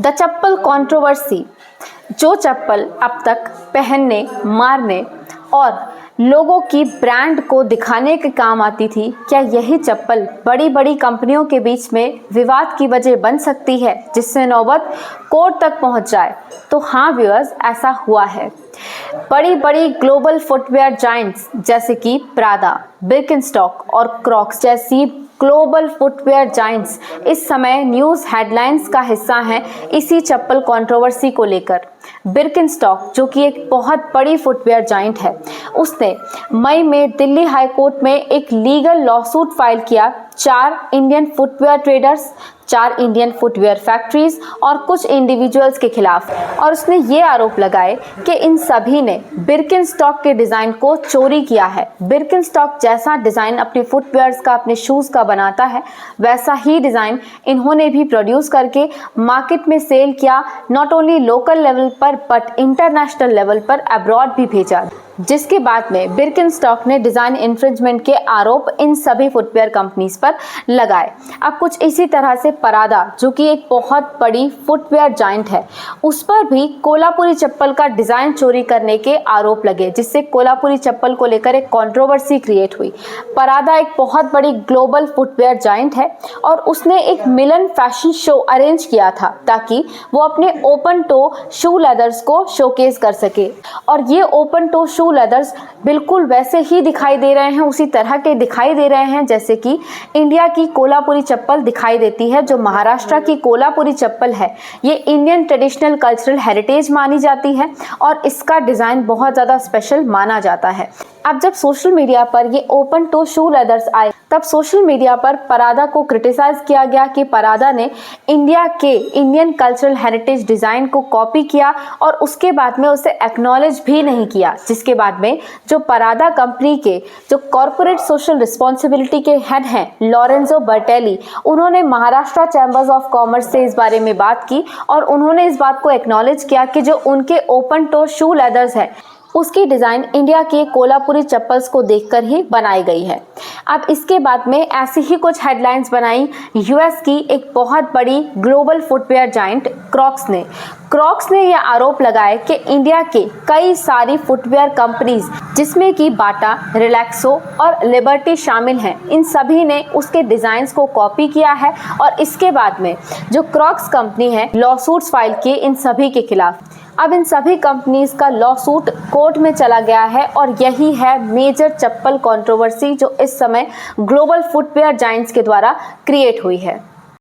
The chappal controversy. जो चप्पल अब तक पहनने, मारने और लोगों की ब्रांड को दिखाने के काम आती थी, क्या यही चप्पल बड़ी बड़ी कंपनियों के बीच में विवाद की वजह बन सकती है, जिससे नौबत कोर्ट तक पहुंच जाए? तो हाँ व्यूअर्स, ऐसा हुआ है। बड़ी बड़ी ग्लोबल फुटवेयर जायंट्स जैसे कि प्रादा, बिर्केनस्टॉक और क्रॉक्स जैसी ग्लोबल फुटवेयर जायंट्स इस समय न्यूज़ हेडलाइंस का हिस्सा हैं इसी चप्पल कंट्रोवर्सी को लेकर। बिर्केनस्टॉक, जो कि एक बहुत बड़ी फुटवेयर जायंट है, उसने मई में दिल्ली हाई कोर्ट में एक लीगल लॉसूट फाइल किया 4 Indian footwear traders, 4 Indian footwear factories और कुछ इंडिविजुअल्स के खिलाफ। और उसने ये आरोप लगाए कि इन सभी ने बिर्केनस्टॉक के डिज़ाइन को चोरी किया है। बिर्केनस्टॉक जैसा डिज़ाइन अपने फुटवेयर्स का, अपने शूज़ का बनाता है, वैसा ही डिज़ाइन इन्होंने भी प्रोड्यूस करके मार्केट में सेल किया, नॉट ओनली लोकल लेवल पर बट इंटरनेशनल लेवल पर अब्रॉड भी भेजा, जिसके बाद में बिर्केनस्टॉक ने डिज़ाइन इन्फ्रिंजमेंट के आरोप इन सभी फुटवेयर कंपनीज पर लगाए। अब कुछ इसी तरह से परादा, जो कि एक बहुत बड़ी फुटवेयर जायंट है, उस पर भी कोल्हापुरी चप्पल का डिज़ाइन चोरी करने के आरोप लगे, जिससे कोल्हापुरी चप्पल को लेकर एक कंट्रोवर्सी क्रिएट हुई। परादा एक बहुत बड़ी ग्लोबल फुटवेयर जायंट है और उसने एक मिलन फैशन शो अरेंज किया था ताकि वो अपने ओपन टो शू लेदर्स को शोकेस कर सके। और ये ओपन टो शू लेदर्स बिल्कुल वैसे ही दिखाई दे रहे हैं, उसी तरह के दिखाई दे रहे हैं जैसे कि इंडिया की कोल्हापुरी चप्पल दिखाई देती है। जो महाराष्ट्र की कोल्हापुरी चप्पल है, ये इंडियन ट्रेडिशनल कल्चरल हेरिटेज मानी जाती है और इसका डिज़ाइन बहुत ज़्यादा स्पेशल माना जाता है। अब जब सोशल मीडिया पर ये ओपन टो शू लेदर्स आए, तब सोशल मीडिया पर परादा को क्रिटिसाइज किया गया कि परादा ने इंडिया के इंडियन कल्चरल हेरिटेज डिज़ाइन को कॉपी किया और उसके बाद में उसे एक्नॉलेज भी नहीं किया। जिसके बाद में जो परादा कंपनी के जो कॉर्पोरेट सोशल रिस्पॉन्सिबिलिटी के हेड हैं लॉरेंजो बर्टेली, उन्होंने महाराष्ट्र चैम्बर्स ऑफ कॉमर्स से इस बारे में बात की और उन्होंने इस बात को एक्नॉलेज किया कि जो उनके ओपन टो शू लेदर्स है, उसकी डिज़ाइन इंडिया के कोल्हापुरी चप्पल्स को देखकर ही बनाई गई है। अब इसके बाद में ऐसी ही कुछ हेडलाइंस बनाई यूएस की एक बहुत बड़ी ग्लोबल फुटवेयर जायंट क्रॉक्स ने यह आरोप लगाया कि इंडिया के कई सारी फुटवेयर कंपनीज, जिसमें कि बाटा, रिलैक्सो और लिबर्टी शामिल हैं, इन सभी ने उसके डिज़ाइंस को कॉपी किया है। और इसके बाद में जो क्रॉक्स कंपनी है, लॉसूट्स फाइल किए इन सभी के खिलाफ। अब इन सभी कंपनीज का लॉसूट कोर्ट में चला गया है और यही है मेजर चप्पल कंट्रोवर्सी जो इस समय ग्लोबल फुटवेयर जायंट्स के द्वारा क्रिएट हुई है।